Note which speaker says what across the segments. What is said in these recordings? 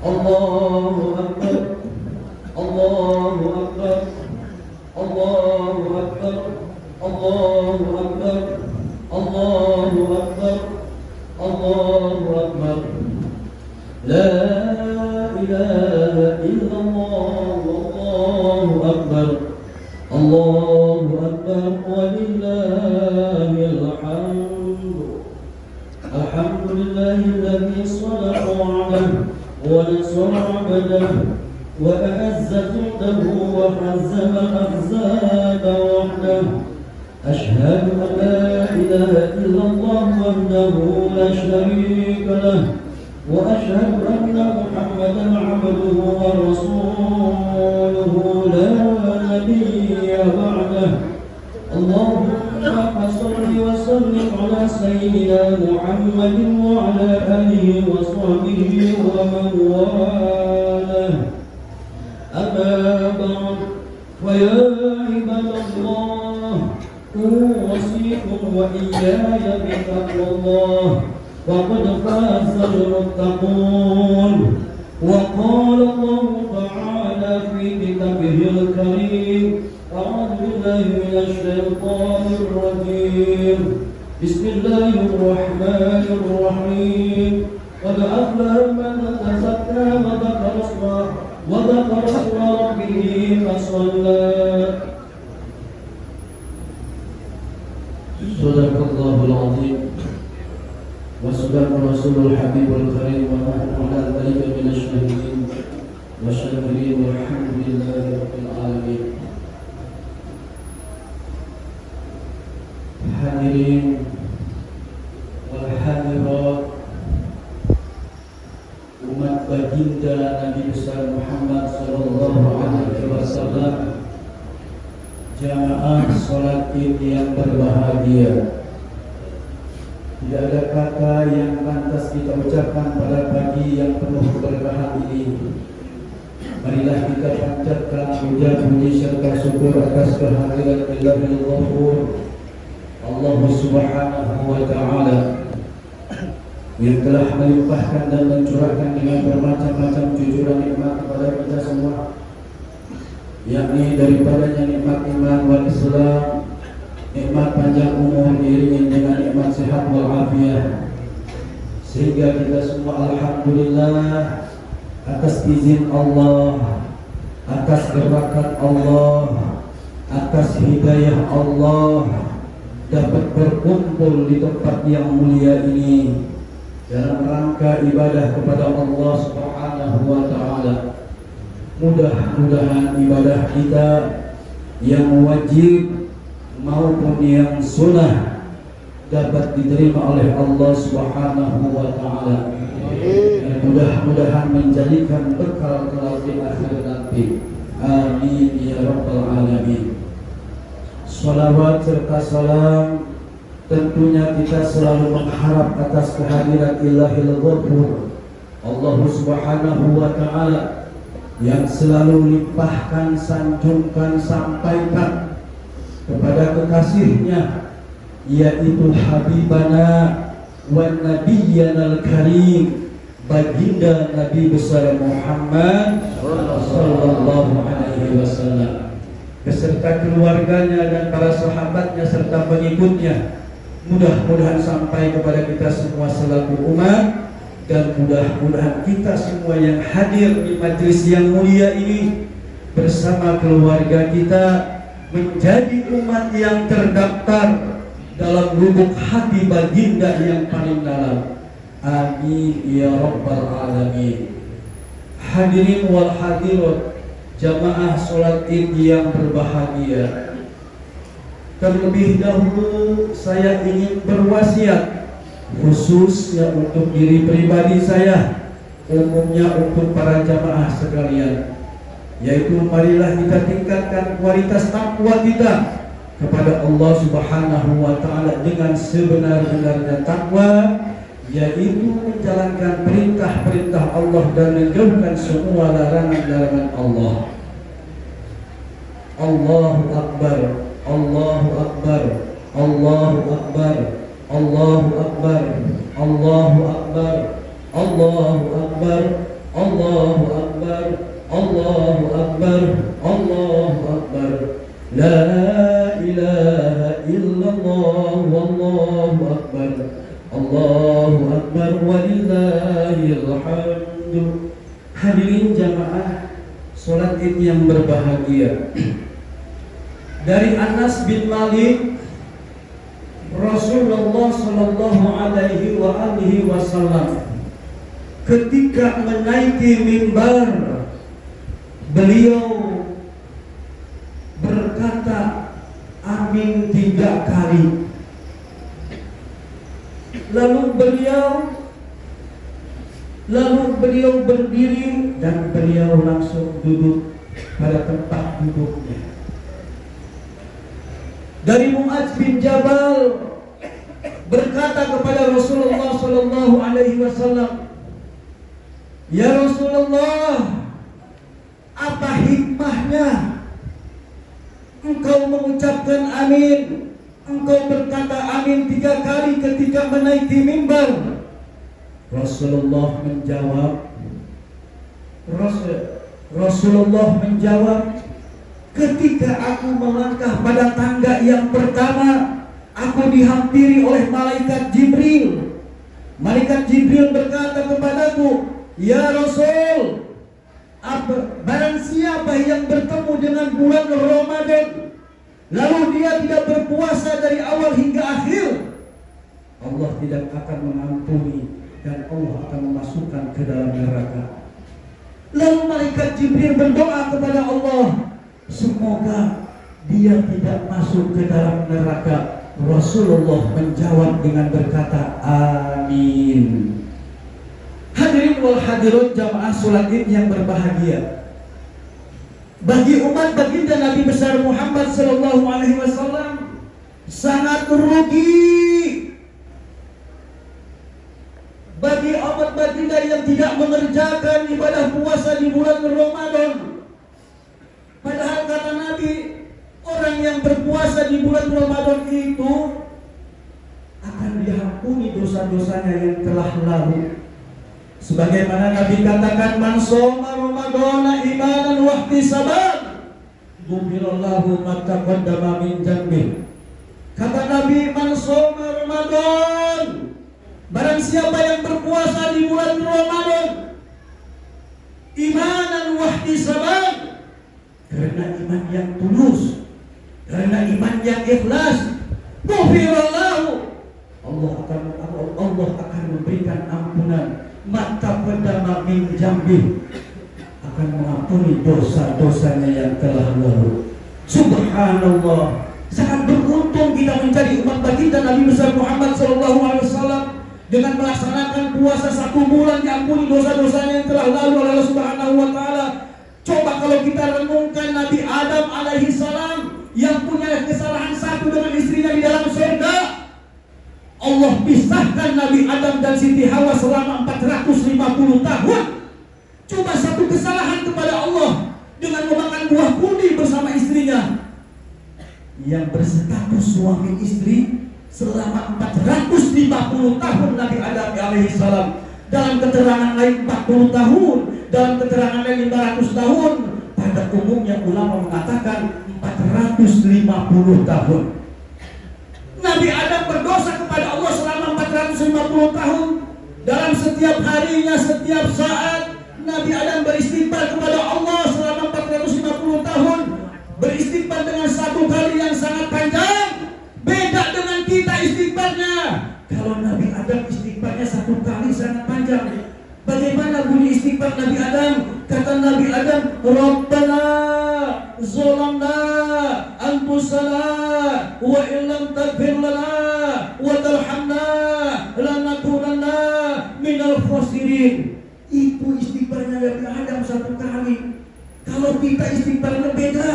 Speaker 1: Allahu Akbar, Allahu Akbar, Allahu Akbar, Allahu Akbar, Allahu Akbar, Allahu Akbar. La ilaha illallah, Allahu Akbar, Allahu Akbar, walillahil hamd. Alhamdulillahilladzi shadaqa wa'adahu wa nasara 'abdahu wa a'azza judahu wa hazzama ahzaba wahdahu. Ashhadu an la ilaha illallah wahdahu la sharika lahu wa ashhadu anna Muhammadan 'abduhu wa rasuluhu la nabiyya ba'dahu. Allahumma shalli wa sallim ala sayyidina Muhammadin wa ala alihi wa sahbihi wa man walah. Amma ba'd, wa ya ibadallah, uwasikum wa iyaya bittaqwallah. Faqad faza al-muttaqun. Wa qala Allah ta'ala fi kitabihil karim. أعوذ بالله من الشيطان الرجيم. بسم الله الرحمن الرحيم. قد أفلح من تزكى وذكر اسم ربه فصلى. صدق الله العظيم وصدق رسول الحبيب الكريم ونحن على ذلك من الشاهدين والشاكرين والحمد لله رب العالمين. Hadirin wal hadirat, umat baginda Nabi besar Muhammad sallallahu alaihi wasallam, jamaah salat Id yang berbahagia. Tidak ada kata yang pantas kita ucapkan pada pagi yang penuh keberkahan ini. Marilah kita panjatkan puja-puji serta syukur atas kehadiran Illahil Ghafur Allah Subhanahu wa ta'ala yang telah melimpahkan dan mencurahkan dengan bermacam-macam cucuran nikmat kepada kita semua, yakni daripadanya nikmat iman wal Islam, nikmat panjang umur diiringi dengan nikmat sehat wal afiat, sehingga kita semua alhamdulillah atas izin Allah, atas berkat Allah, atas hidayah Allah, dapat berkumpul di tempat yang mulia ini dalam rangka ibadah kepada Allah Subhanahu wa ta'ala. Mudah-mudahan ibadah kita yang wajib maupun yang sunnah dapat diterima oleh Allah Subhanahu wa ta'ala. Mudah-mudahan menjadikan bekal kelak di akhir nanti. Amin ya rabbal alamin. Salawat serta salam tentunya kita selalu mengharap atas kehadiran Illahil Ghafur Allah Subhanahu wa ta'ala yang selalu limpahkan, sanjungkan, sampaikan kepada kekasihnya, yaitu Habibana wa Nabiyyanal Karim, baginda Nabi besar Muhammad sallallahu alaihi wasallam, beserta keluarganya dan para sahabatnya serta pengikutnya. Mudah-mudahan sampai kepada kita semua selaku umat, dan mudah-mudahan kita semua yang hadir di majelis yang mulia ini bersama keluarga kita menjadi umat yang terdaftar dalam lubuk hati baginda yang paling dalam. Amin ya rabbal alamin. Hadirin wal hadirat, jamaah sholat Id yang berbahagia. Terlebih dahulu saya ingin berwasiat khususnya untuk diri pribadi saya, umumnya untuk para jamaah sekalian, yaitu marilah kita tingkatkan kualitas takwa kita kepada Allah Subhanahu wa ta'ala dengan sebenar-benarnya takwa, yaitu menjalankan perintah-perintah Allah dan menjauhkan semua larangan-larangan Allah. Allahu Akbar, Allahu Akbar, Allahu Akbar, Allahu Akbar, Allahu Akbar, Allahu Akbar, Allahu Akbar, Allahu Akbar, Allahu Akbar. La ilaha illallah, wallahu akbar, Allahu akbar, walillahil hamdu. Hadirin jamaah salat Id yang berbahagia. Dari Anas bin Malik, Rasulullah sallallahu alaihi wasallam ketika menaiki mimbar, beliau berkata amin 3 kali. Lalu beliau berdiri dan beliau langsung duduk pada tempat duduknya. Dari Mu'adz bin Jabal berkata kepada Rasulullah sallallahu alaihi wasallam, "Ya Rasulullah, apa hikmahnya engkau mengucapkan amin? Engkau berkata amin 3 kali ketika menaiki mimbar." Rasulullah menjawab, "Ketika aku melangkah pada tangga yang pertama, aku dihampiri oleh malaikat Jibril. Malaikat Jibril berkata kepadaku, 'Ya Rasul, barang siapa yang bertemu dengan bulan Ramadan, lalu dia tidak berpuasa dari awal hingga akhir, Allah tidak akan mengampuni dan Allah akan memasukkan ke dalam neraka.' Lalu malaikat Jibril berdoa kepada Allah, semoga dia tidak masuk ke dalam neraka. Rasulullah menjawab dengan berkata, amin. Hadirin wal hadirat jamaah salat Id yang berbahagia. Bagi umat baginda Nabi besar Muhammad sallallahu alaihi wasallam sangat rugi bagi umat baginda yang tidak mengerjakan ibadah puasa di bulan Ramadan. Padahal kata Nabi, orang yang berpuasa di bulan Ramadan itu akan diampuni dosa-dosanya yang telah lalu. Sebagaimana Nabi katakan, man shoma Ramadhana imanan wa ihtisaban ghufirallahu ma taqaddama min dhanbihi. Kata Nabi, man shoma Ramadan, barang siapa yang berpuasa di bulan Ramadan imanan wa ihtisaban, karena iman yang tulus, karena iman yang ikhlas, ghufirallahu, Allah akan memberikan ampunan, mata pedama min jambi, akan mengampuni dosa-dosanya yang telah lalu. Subhanallah, sangat beruntung kita menjadi umat baginda Nabi besar Muhammad SAW dengan melaksanakan puasa 1 bulan, diampuni dosa-dosanya yang telah lalu oleh Allah Subhanahu wa taala. Coba kalau kita renungkan Nabi Adam alaihi salam yang punya kesalahan satu dengan istrinya di dalam surga, Allah pisahkan Nabi Adam dan Siti Hawa selama 450 tahun. Coba satu kesalahan kepada Allah dengan memakan buah kundi bersama istrinya yang berstatus suami istri selama 450 tahun Nabi Adam alaihi salam. Dalam keterangan lain 40 tahun, dalam keterangan lain 500 tahun. Pada umumnya ulama mengatakan 450 tahun. Nabi Adam berdosa kepada Allah selama 450 tahun. Dalam setiap harinya, setiap saat Nabi Adam beristighfar kepada Allah selama 450 tahun. Beristighfar dengan 1 kali yang sangat panjang. Beda dengan kita istighfarnya. Kalau Nabi Adam istighfarnya 1 kali sangat panjang. Bagaimana bunyi istighfar Nabi Adam? Kata Nabi Adam, Rabbana zolamna anfusana wa illam taghfir lana wa tarhamna lanakunanna minal khasirin. Itu istighfarnya Nabi Adam 1 kali. Kalau kita istighfarnya beda.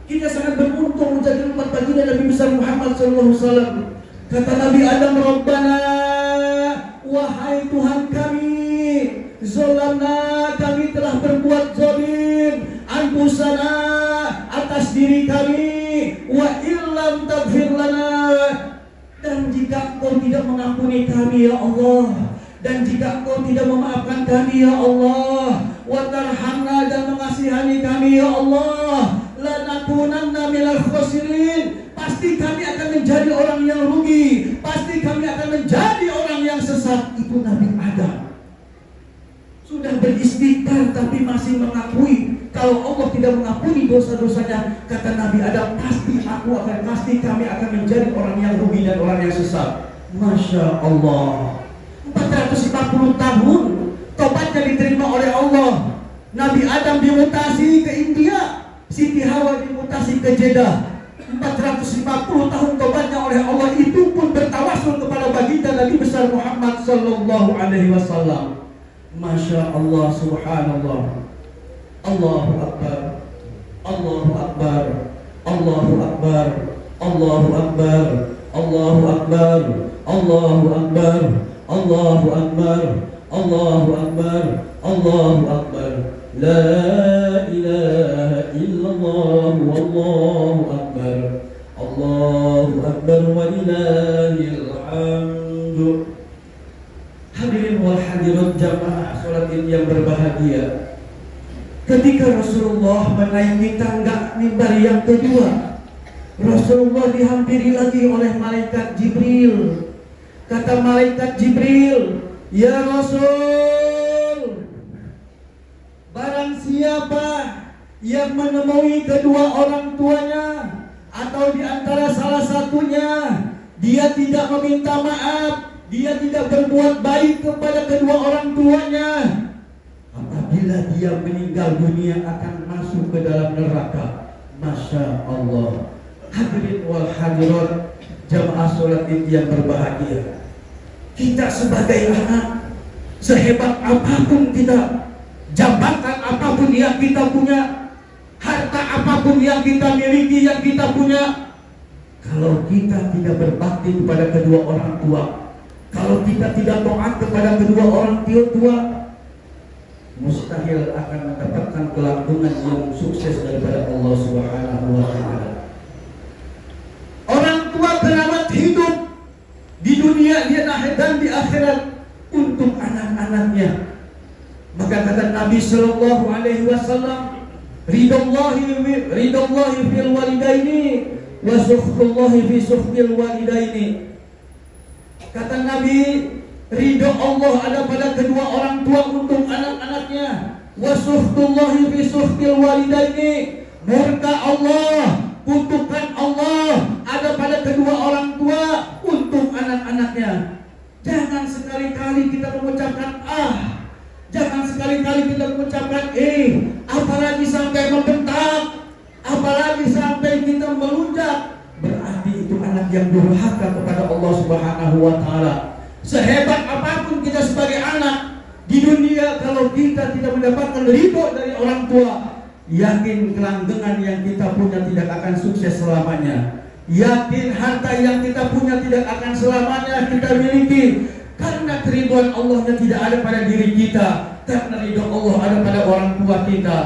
Speaker 1: Kita sangat beruntung menjadi umat baginda Nabi besar Muhammad SAW. Kata Nabi Adam, Rabbana, wahai Tuhan kami, zolamna, kami telah berbuat zalim, anfusana, atas diri kami, wa illam taghfir lana, dan jika Engkau tidak mengampuni kami ya Allah, Dan jika Engkau tidak memaafkan kami ya Allah, wa tarhamna dan mengasihani kami ya Allah, lanakunanna minal khasirin, pasti kami akan menjadi orang yang rugi, pasti kami akan menjadi orang yang sesat. Itu Nabi Adam sudah beristighfar tapi masih mengakui kalau Allah tidak mengampuni dosa-dosanya. Kata Nabi Adam, pasti kami akan menjadi orang yang rugi dan orang yang sesat. Masya Allah, 450 tahun tobatnya diterima oleh Allah. Nabi Adam dimutasi ke India, Siti Hawa dimutasi ke Jeddah. 450 tahun tobatnya oleh Allah, itu pun bertawasul kepada baginda Nabi besar Muhammad sallallahu alaihi wasallam. Masya Allah, subhanallah. Allahu Akbar, Allahu Akbar, Allahu Akbar, Allahu Akbar, Allahu Akbar, Allahu Akbar, Allahu Akbar, Allahu Akbar, Allahu Akbar. La ilaha illallah, wallahu akbar, Allahu Akbar, walillahil hamd. Hadirin wal hadirat jamaah salat Id yang berbahagia, ketika Rasulullah menaiki tangga mimbar yang kedua, Rasulullah dihampiri lagi oleh malaikat Jibril. Kata malaikat Jibril, ya Rasul, barang siapa yang menemui kedua orang tuanya atau di antara salah satunya, dia tidak meminta maaf, dia tidak berbuat baik kepada kedua orang tuanya, apabila dia meninggal dunia akan masuk ke dalam neraka. Masya Allah. Hadirin wal hadirat jamaah salat Id yang berbahagia, kita sebagai anak, sehebat apapun kita, jabatan apapun yang kita punya, harta apapun yang kita miliki, yang kita punya, kalau kita tidak berbakti kepada kedua orang tua, kalau kita tidak taat kepada kedua orang tua, mustahil akan mendapatkan kelangsungan yang sukses daripada Allah Subhanahu wa Ta'ala. Orang tua keramat hidup di dunia dan di akhirat untuk anak-anaknya. Maka kata Nabi sallallahu alaihi wasallam, ridallahi fil walidaini wa sukhtullahi fi sukhtil walidaini. Kata Nabi, ridho Allah ada pada kedua orang tua untuk anak-anaknya. Wa sukhtullahi fi sukhtil walidaini, murka Allah, kutukan Allah ada pada kedua orang tua untuk anak-anaknya. Jangan sekali-kali kita mengucapkan jangan sekali-kali kita mengucapkan apalagi sampai membentak, apalagi sampai kita melunjak. Berarti itu anak yang durhaka kepada Allah Subhanahu wa Ta'ala. Sehebat apapun kita sebagai anak di dunia, kalau kita tidak mendapatkan ridho dari orang tua, yakin kelanggengan yang kita punya tidak akan sukses selamanya. Yakin harta yang kita punya tidak akan selamanya kita miliki, karena keriduan Allahnya tidak ada pada diri kita, karena ridho Allah ada pada orang tua kita.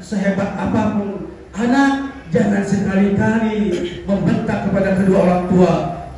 Speaker 1: Sehebat apapun anak, jangan sekali-kali membentak kepada kedua orang tua.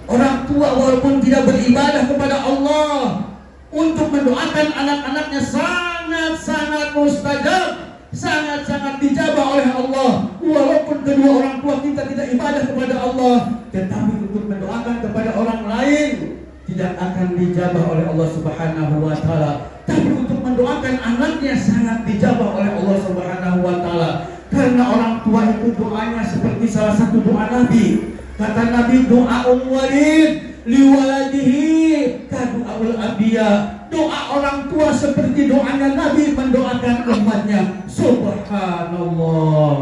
Speaker 1: Orang tua walaupun tidak beribadah kepada Allah, untuk mendoakan anak-anaknya sangat-sangat mustajab, sangat-sangat dijabah oleh Allah. Walaupun kedua orang tua kita tidak ibadah kepada Allah, tetapi untuk mendoakan kepada orang lain tidak akan dijabah oleh Allah Subhanahu wa Ta'ala. Tapi untuk mendoakan anaknya sangat dijabah oleh Allah Subhanahu wa Ta'ala. Karena orang tua itu doanya seperti salah satu doa Nabi. Kata Nabi, doa walid liwaladihi kadu'aul anbiya. Doa orang tua seperti doanya Nabi mendoakan umatnya. Subhanallah.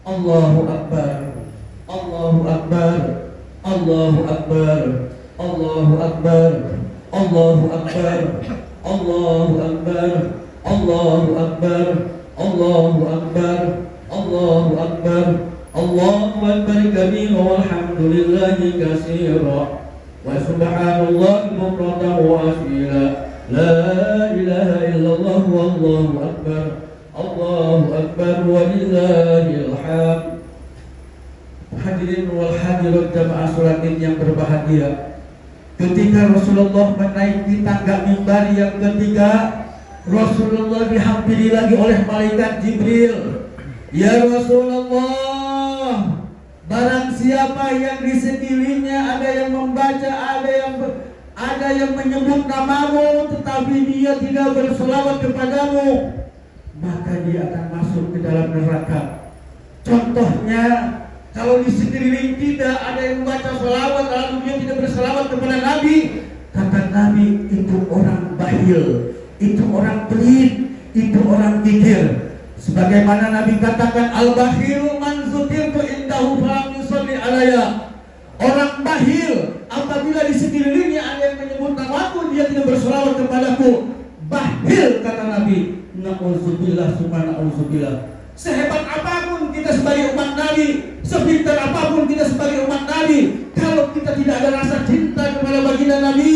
Speaker 1: Allahu Akbar, Allahu Akbar, Allahu Akbar, Allahu Akbar, Allahu Akbar, Allahu Akbar, Allahu Akbar, Allahu Akbar, Allahu Akbar, Allahu Akbar kabira walhamdulillahi katsira wa subhanallahi bukratan wa asila. La ilaha illallah wallahu akbar, Allahu akbar walillahil hamd. Hadirin wal hadirat jamaah salat Id yang berbahagia, Ketika Rasulullah menaiki tangga mimbar yang ketiga, Rasulullah dihampiri lagi oleh malaikat Jibril. Ya Rasulullah, barang siapa yang di sekelilingnya ada yang membaca, ada yang menyebut namamu, tetapi dia tidak berselawat kepadamu, maka dia akan masuk ke dalam neraka. Contohnya, kalau di sekeliling tidak ada yang membaca selawat lalu dia tidak berselawat kepada Nabi, kata Nabi, itu orang bakhil, itu orang pelit, itu orang kikir. Sebagaimana Nabi katakan, al-bakhilu man dzukirtu indahu falam yusalli alayya. Orang bakhil apabila di sekelilingnya ada yang menyebut namaku, dia tidak berselawat kepadaku. Bakhil, kata Nabi. Na'udzubillah summa na'udzubillah. Sehebat apapun kita sebagai umat Nabi, sepintar apapun kita sebagai umat Nabi, kalau kita tidak ada rasa cinta kepada baginda Nabi,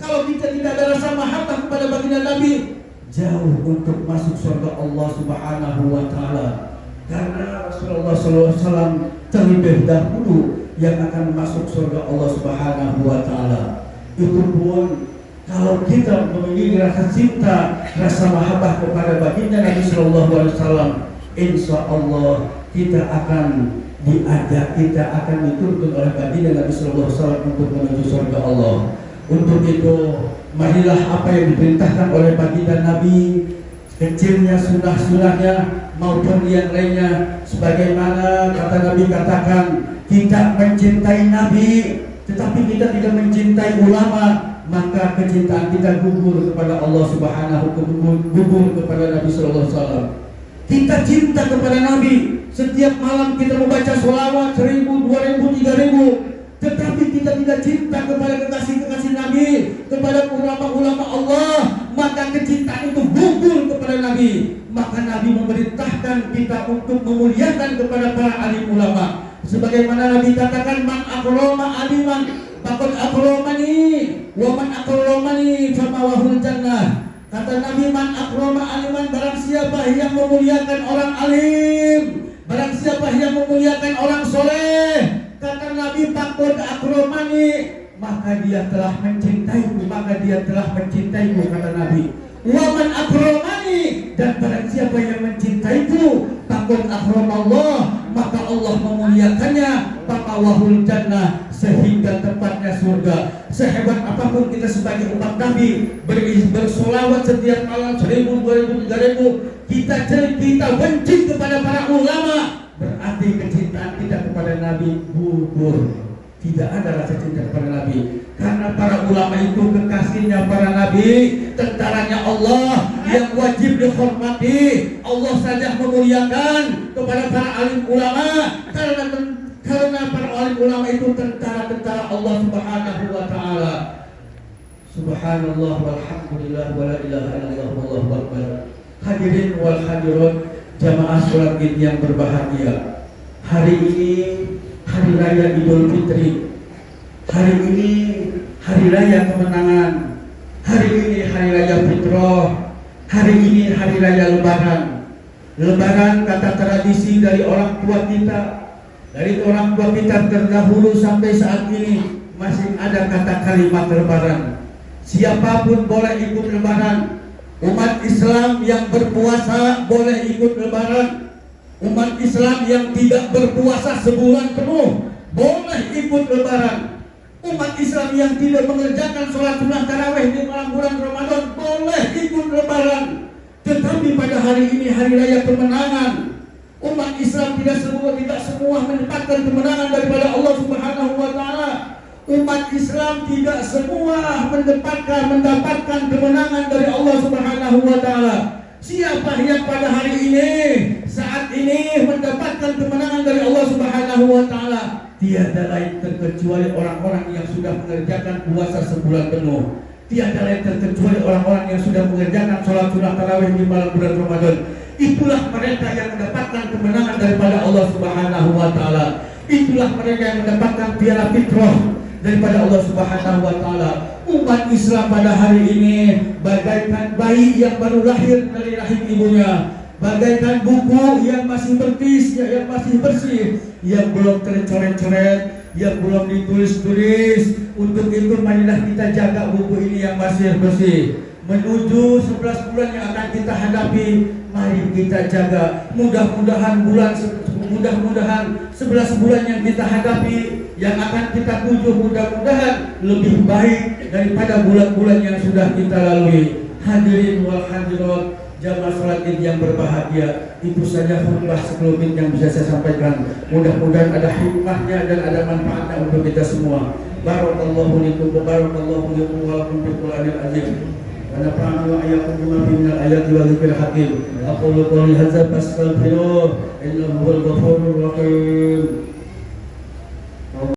Speaker 1: kalau kita tidak ada rasa mahabbah kepada baginda Nabi, jauh untuk masuk surga Allah Subhanahu wa Ta'ala. Karena Rasulullah SAW terlebih dahulu yang akan masuk surga Allah Subhanahu wa Ta'ala. Itu pun kalau kita memiliki rasa cinta, rasa mahabbah kepada baginda Nabi Sallallahu Alaihi Wasallam, insya Allah kita akan diajak, kita akan dituntun oleh baginda Nabi Sallallahu Alaihi Wasallam untuk menuju surga Allah. Untuk itu, marilah apa yang diperintahkan oleh baginda Nabi, kecilnya sunnah-sunnahnya maupun yang lainnya, sebagaimana kata Nabi katakan, kita mencintai Nabi, tetapi kita tidak mencintai ulama, maka kecintaan kita gugur kepada Allah Subhanahu wa Ta'ala, gugur kepada Nabi Sallallahu Alaihi Wasallam. Kita cinta kepada Nabi, setiap malam kita membaca sholawat 1000, 2000, 3000, tetapi kita tidak cinta kepada kekasih-kekasih Nabi, kepada ulama-ulama Allah, maka kecintaan itu gugur kepada Nabi. Maka Nabi memerintahkan kita untuk memuliakan kepada para alim ulama. Sebagaimana Nabi katakan, man akrama aliman faqad akramani, wa man akramani famawahul jannah. Kata Nabi, man akrama aliman, barang siapa yang memuliakan orang alim, barang siapa yang memuliakan orang soleh, kata Nabi, faqad akramani, maka dia telah mencintaiku, maka dia telah mencintaiku, kata Nabi. Wa man akramani, dan barang siapa yang mencintaiku, faqad akramallah, maka Allah memuliakannya, faqawahul jannah, sehingga tempatnya surga. Sehebat apapun kita sebagai umat Nabi, bersolawat setiap malam 1000, 2000, 3000, kita benci kepada para ulama, berarti kecintaan kita kepada Nabi gugur. Tidak ada rasa cinta kepada Nabi, karena para ulama itu kekasihnya para Nabi, tentaranya Allah yang wajib dihormati. Allah saja memuliakan kepada para alim ulama, karena para alim ulama itu tentara-tentara Allah Subhanahu wa Ta'ala. Subhanallah walhamdulillah wa la ilaha illallah wallahu akbar. Hadirin wal hadirat, jamaah sholat Id yang berbahagia. Hari ini hari raya Idul Fitri. Hari ini hari raya kemenangan. Hari ini hari raya Fitrah. Hari ini hari raya Lebaran. Lebaran kata tradisi dari orang tua kita, dari orang tua kita terdahulu sampai saat ini masih ada kata kalimat Lebaran. Siapapun boleh ikut Lebaran. Umat Islam yang berpuasa boleh ikut Lebaran. Umat Islam yang tidak berpuasa sebulan penuh boleh ikut Lebaran. Umat Islam yang tidak mengerjakan sholat sunnah tarawih di malam bulan Ramadan boleh ikut Lebaran. Tetapi pada hari ini hari raya kemenangan, umat Islam tidak semua mendapatkan kemenangan daripada Allah Subhanahu wa Ta'ala. Umat Islam tidak semua mendapatkan kemenangan dari Allah Subhanahu wa Ta'ala. Siapa yang pada hari ini, saat ini mendapatkan kemenangan dari Allah Subhanahu wa Ta'ala? Tiada lain terkecuali orang-orang yang sudah mengerjakan puasa sebulan penuh. Tiada lain terkecuali orang-orang yang sudah mengerjakan sholat sunnah tarawih di malam bulan Ramadan. Itulah mereka yang mendapatkan kemenangan daripada Allah Subhanahu wa Ta'ala. Itulah mereka yang mendapatkan piala fitrah daripada Allah Subhanahu wa Ta'ala. Umat Islam pada hari ini bagaikan bayi yang baru lahir dari rahim ibunya. bagaikan buku yang masih berkis, yang masih bersih, yang belum tercoret-coret, yang belum ditulis-tulis. Untuk itu marilah kita jaga buku ini yang masih bersih. Menuju 11 bulan yang akan kita hadapi, mari kita jaga. Mudah-mudahan 11 bulan yang kita hadapi, yang akan kita tuju, mudah-mudahan lebih baik daripada bulan-bulan yang sudah kita lalui. Hadirin wal hadirat, jamaah salat Id yang berbahagia, itu saja khutbah sekelumit yang bisa saya sampaikan. Mudah-mudahan ada hikmahnya dan ada manfaatnya untuk kita semua. Barakallahu likum wa barakallahu likum wa lakum bil Qur'anil azim. Wa nafa'ana wa iyyakum bima fihi minal ayati wa dzikril hakim. Aqulu qouli hadza fastaghfiruh innahu huwal ghafurur rahim.